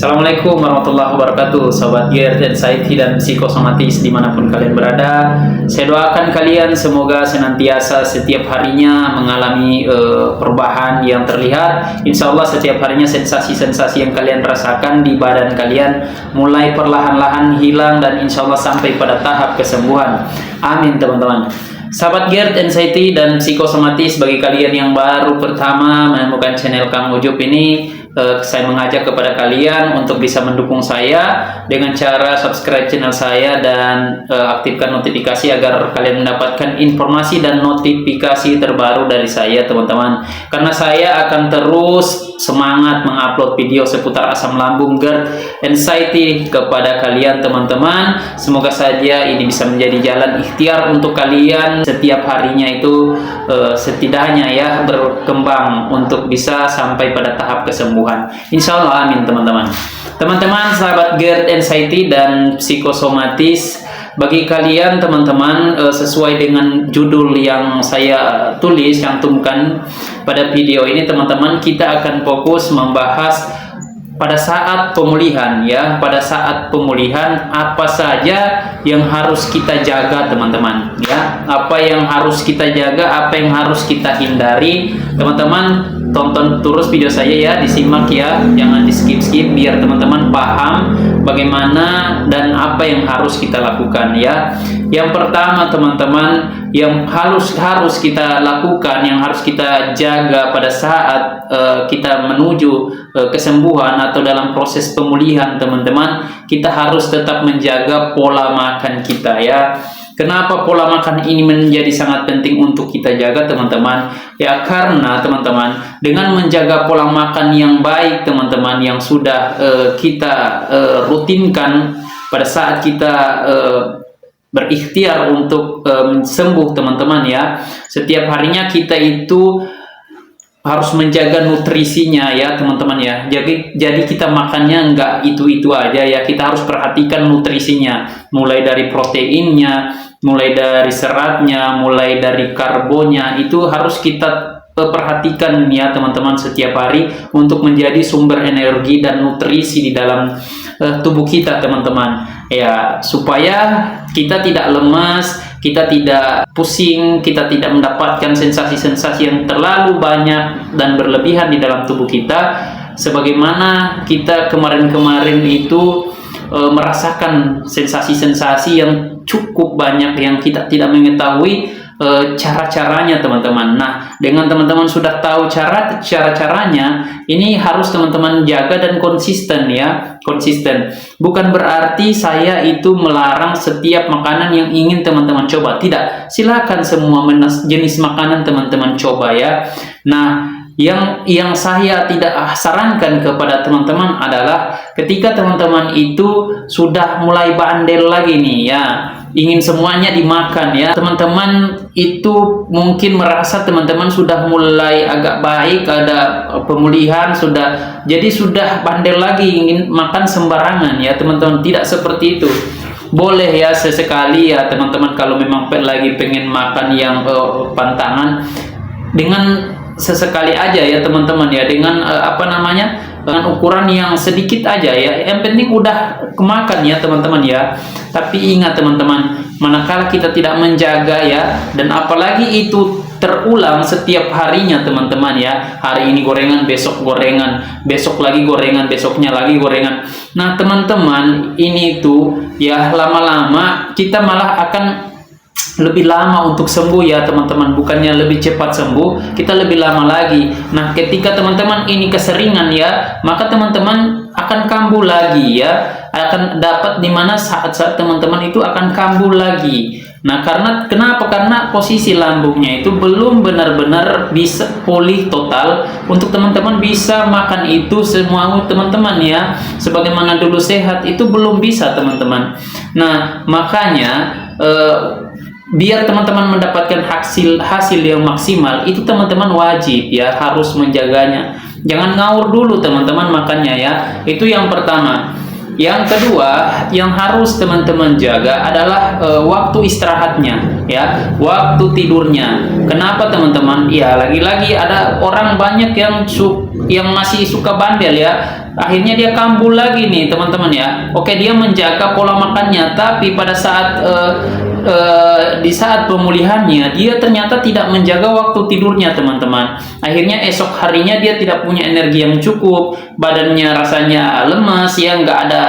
Assalamualaikum warahmatullahi wabarakatuh, Sobat Gear dan Saiti dan psikosomatis dimanapun kalian berada. Saya doakan kalian semoga senantiasa setiap harinya mengalami perubahan yang terlihat. Insya Allah setiap harinya sensasi-sensasi yang kalian rasakan di badan kalian mulai perlahan-lahan hilang dan insya Allah sampai pada tahap kesembuhan. Amin teman-teman. Sahabat Gerd Anxiety dan psikosomatis, bagi kalian yang baru pertama menemukan channel Kang Ujub ini, saya mengajak kepada kalian untuk bisa mendukung saya dengan cara subscribe channel saya dan aktifkan notifikasi agar kalian mendapatkan informasi dan notifikasi terbaru dari saya teman-teman. Karena saya akan terus semangat mengupload video seputar asam lambung GERD Anxiety kepada kalian teman-teman. Semoga saja ini bisa menjadi jalan ikhtiar untuk kalian setiap harinya itu setidaknya ya berkembang untuk bisa sampai pada tahap kesembuhan. Insya Allah, amin teman-teman. Teman-teman sahabat GERD Anxiety dan psikosomatis, bagi kalian teman-teman, sesuai dengan judul yang saya tulis, cantumkan pada video ini teman-teman, kita akan fokus membahas pada saat pemulihan ya, pada saat pemulihan apa saja yang harus kita jaga teman-teman ya, apa yang harus kita jaga, apa yang harus kita hindari teman-teman. Tonton terus video saya ya, disimak ya, jangan di skip-skip biar teman-teman paham bagaimana dan apa yang harus kita lakukan ya. Yang pertama teman-teman, yang harus kita lakukan, yang harus kita jaga pada saat kita menuju kesembuhan atau dalam proses pemulihan teman-teman, kita harus tetap menjaga pola makan kita ya. Kenapa pola makan ini menjadi sangat penting untuk kita jaga teman-teman? Ya karena teman-teman, dengan menjaga pola makan yang baik teman-teman, yang sudah kita rutinkan pada saat kita berikhtiar untuk sembuh teman-teman ya. Setiap harinya kita itu harus menjaga nutrisinya ya teman-teman ya. Jadi kita makannya enggak itu-itu aja ya. Kita harus perhatikan nutrisinya, mulai dari proteinnya, mulai dari seratnya, mulai dari karbonnya, itu harus kita perhatikan ya teman-teman setiap hari untuk menjadi sumber energi dan nutrisi di dalam tubuh kita teman-teman ya, supaya kita tidak lemas, kita tidak pusing, kita tidak mendapatkan sensasi-sensasi yang terlalu banyak dan berlebihan di dalam tubuh kita, sebagaimana kita kemarin-kemarin itu merasakan sensasi-sensasi yang cukup banyak yang kita tidak mengetahui cara-caranya teman-teman. Nah, dengan teman-teman sudah tahu cara-caranya, ini harus teman-teman jaga dan konsisten ya, konsisten. Bukan berarti saya itu melarang setiap makanan yang ingin teman-teman coba, tidak. Silakan semua jenis makanan teman-teman coba ya. Nah, yang saya tidak sarankan kepada teman-teman adalah ketika teman-teman itu sudah mulai bandel lagi nih ya, ingin semuanya dimakan ya, teman-teman itu mungkin merasa teman-teman sudah mulai agak baik, ada pemulihan, jadi sudah bandel lagi, ingin makan sembarangan ya teman-teman. Tidak seperti itu. Boleh ya sesekali ya teman-teman, kalau memang lagi pengen makan yang pantangan, dengan sesekali aja ya teman-teman ya, dengan dengan ukuran yang sedikit aja ya, yang penting udah kemakan ya teman-teman ya. Tapi ingat teman-teman, manakala kita tidak menjaga ya, dan apalagi itu terulang setiap harinya teman-teman ya, hari ini gorengan, besok gorengan, besok lagi gorengan, besoknya lagi gorengan. Nah teman-teman, ini tuh ya lama-lama kita malah akan lebih lama untuk sembuh ya teman-teman, bukannya lebih cepat sembuh, kita lebih lama lagi. Nah ketika teman-teman ini keseringan ya, maka teman-teman akan kambuh lagi ya, akan dapat dimana saat-saat teman-teman itu akan kambuh lagi. Nah kenapa? Karena posisi lambungnya itu belum benar-benar bisa pulih total untuk teman-teman bisa makan itu semua teman-teman ya, sebagaimana dulu sehat itu belum bisa teman-teman. Nah makanya biar teman-teman mendapatkan hasil yang maksimal, itu teman-teman wajib ya harus menjaganya. Jangan ngawur dulu teman-teman makannya ya. Itu yang pertama. Yang kedua yang harus teman-teman jaga adalah waktu istirahatnya ya, waktu tidurnya. Kenapa teman-teman? Ya lagi-lagi ada orang banyak yang yang masih suka bandel ya, akhirnya dia kambuh lagi nih teman-teman ya. Oke, dia menjaga pola makannya, tapi pada saat di saat pemulihannya dia ternyata tidak menjaga waktu tidurnya teman-teman. Akhirnya esok harinya dia tidak punya energi yang cukup, badannya rasanya lemas ya, nggak ada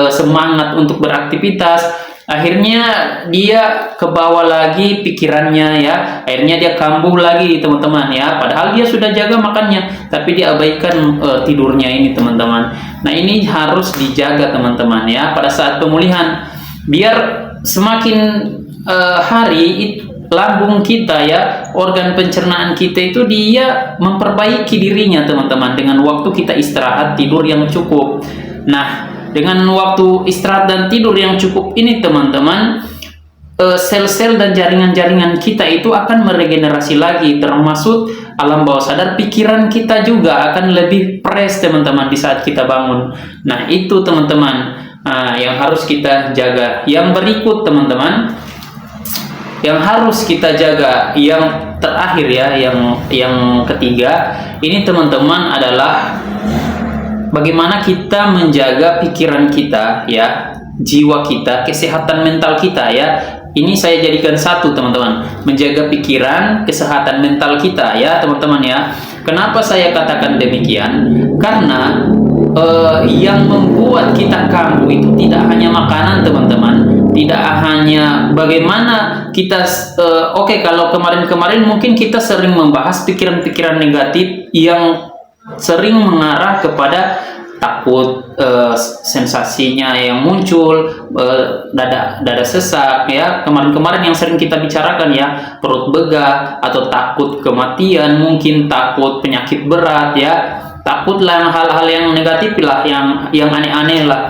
semangat untuk beraktivitas. Akhirnya dia ke bawah lagi pikirannya ya, akhirnya dia kambuh lagi teman-teman ya, padahal dia sudah jaga makannya tapi dia abaikan tidurnya ini teman-teman. Nah, ini harus dijaga teman-teman ya pada saat pemulihan, biar semakin hari lambung kita ya, organ pencernaan kita itu dia memperbaiki dirinya teman-teman dengan waktu kita istirahat tidur yang cukup. Nah, dengan waktu istirahat dan tidur yang cukup ini teman-teman, sel-sel dan jaringan-jaringan kita itu akan meregenerasi lagi, termasuk alam bawah sadar, pikiran kita juga akan lebih fresh teman-teman di saat kita bangun. Nah, itu teman-teman yang harus kita jaga. Yang berikut teman-teman yang harus kita jaga, yang terakhir ya, yang ketiga ini teman-teman adalah bagaimana kita menjaga pikiran kita ya, jiwa kita, kesehatan mental kita ya. Ini saya jadikan satu teman-teman, menjaga pikiran, kesehatan mental kita ya teman-teman ya. Kenapa saya katakan demikian? Karena yang membuat kita kambuh itu tidak hanya makanan teman-teman, tidak hanya bagaimana kita oke, kalau kemarin-kemarin mungkin kita sering membahas pikiran-pikiran negatif yang sering mengarah kepada takut, sensasinya yang muncul, dada sesak ya, kemarin-kemarin yang sering kita bicarakan ya, perut begah atau takut kematian, mungkin takut penyakit berat ya, takutlah hal-hal yang negatif lah, yang aneh-aneh lah.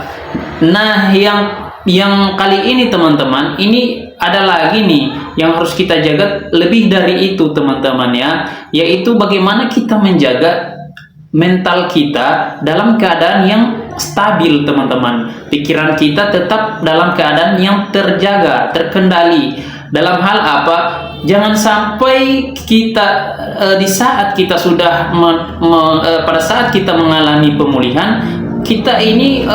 Nah, yang kali ini teman-teman, ini ada lagi nih yang harus kita jaga lebih dari itu teman-teman ya, yaitu bagaimana kita menjaga mental kita dalam keadaan yang stabil teman-teman. Pikiran kita tetap dalam keadaan yang terjaga, terkendali. Dalam hal apa? Jangan sampai kita di saat kita sudah pada saat kita mengalami pemulihan, kita ini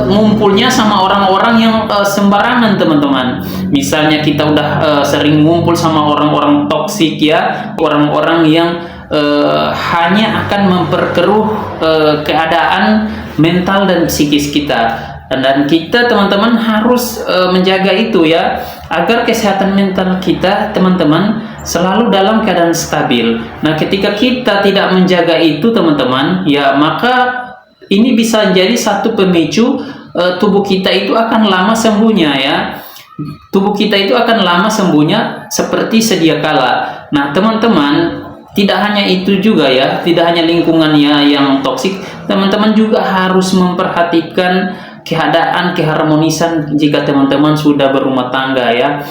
ngumpulnya sama orang-orang yang sembarangan teman-teman. Misalnya kita udah sering ngumpul sama orang-orang toksik ya, orang-orang yang hanya akan memperkeruh keadaan mental dan psikis kita. Dan kita teman-teman harus menjaga itu ya, agar kesehatan mental kita teman-teman selalu dalam keadaan stabil. Nah, ketika kita tidak menjaga itu teman-teman ya, maka ini bisa jadi satu pemicu tubuh kita itu akan lama sembuhnya ya. Tubuh kita itu akan lama sembuhnya seperti sedia kala. Nah, teman-teman, tidak hanya itu juga ya, tidak hanya lingkungannya yang toksik, teman-teman juga harus memperhatikan keadaan keharmonisan jika teman-teman sudah berumah tangga ya,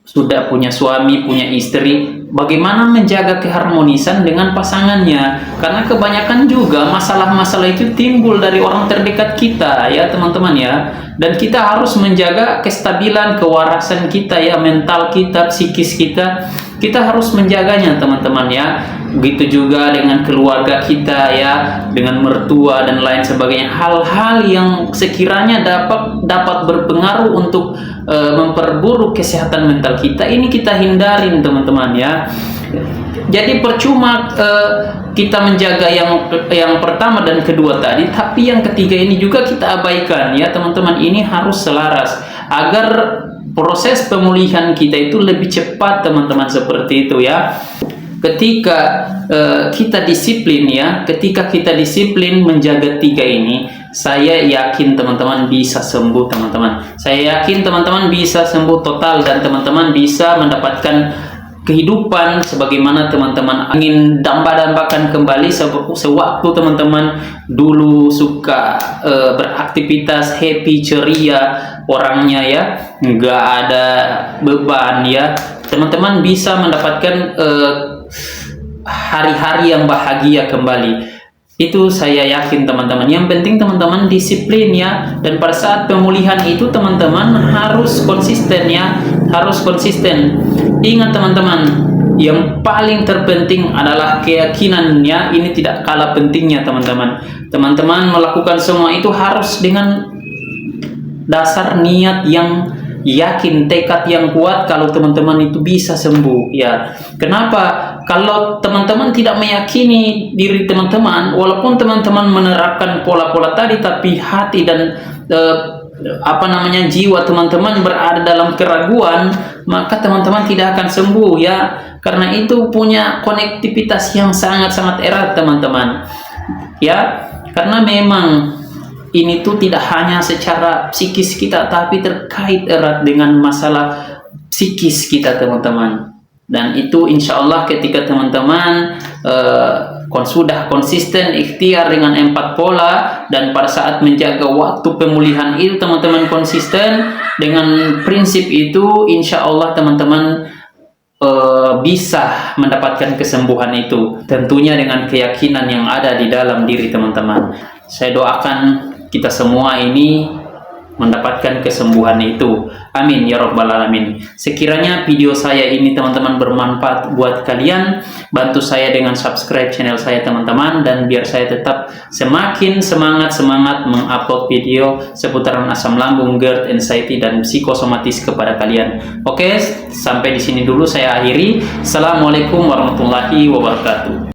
sudah punya suami, punya istri, bagaimana menjaga keharmonisan dengan pasangannya. Karena kebanyakan juga masalah-masalah itu timbul dari orang terdekat kita ya teman-teman ya. Dan kita harus menjaga kestabilan, kewarasan kita ya, mental kita, psikis kita. Kita harus menjaganya teman-teman ya. Begitu juga dengan keluarga kita ya, dengan mertua dan lain sebagainya. Hal-hal yang sekiranya dapat berpengaruh untuk memperburuk kesehatan mental kita, ini kita hindarin teman-teman ya. Jadi percuma kita menjaga yang pertama dan kedua tadi, tapi yang ketiga ini juga kita abaikan ya teman-teman. Ini harus selaras agar proses pemulihan kita itu lebih cepat teman-teman, seperti itu ya. Ketika kita disiplin ya, ketika kita disiplin menjaga tiga ini, saya yakin teman-teman bisa sembuh teman-teman. Saya yakin teman-teman bisa sembuh total dan teman-teman bisa mendapatkan kehidupan sebagaimana teman-teman ingin dambakan kembali sewaktu teman-teman dulu suka beraktivitas, happy, ceria orangnya ya, nggak ada beban ya. Teman-teman bisa mendapatkan hari-hari yang bahagia kembali. Itu saya yakin teman-teman. Yang penting teman-teman disiplin ya, dan pada saat pemulihan itu teman-teman harus konsisten ya, harus konsisten. Ingat teman-teman, yang paling terpenting adalah keyakinannya. Ini tidak kalah pentingnya teman-teman. Teman-teman melakukan semua itu harus dengan dasar niat yang yakin, tekad yang kuat kalau teman-teman itu bisa sembuh ya. Kenapa? Kalau teman-teman tidak meyakini diri teman-teman, walaupun teman-teman menerapkan pola-pola tadi, tapi hati dan jiwa teman-teman berada dalam keraguan, maka teman-teman tidak akan sembuh ya. Karena itu punya konektivitas yang sangat-sangat erat teman-teman ya. Karena memang ini tuh tidak hanya secara psikis kita, tapi terkait erat dengan masalah psikis kita teman-teman. Dan itu insya Allah ketika teman-teman sudah konsisten ikhtiar dengan 4 pola, dan pada saat menjaga waktu pemulihan itu teman-teman konsisten dengan prinsip itu, insya Allah teman-teman bisa mendapatkan kesembuhan itu, tentunya dengan keyakinan yang ada di dalam diri teman-teman. Saya doakan kita semua ini mendapatkan kesembuhan itu. Amin ya rabbal alamin. Sekiranya video saya ini teman-teman bermanfaat buat kalian, bantu saya dengan subscribe channel saya teman-teman, dan biar saya tetap semakin semangat mengupload video seputaran asam lambung, GERD, anxiety, dan psikosomatis kepada kalian. Oke, sampai di sini dulu saya akhiri. Assalamualaikum warahmatullahi wabarakatuh.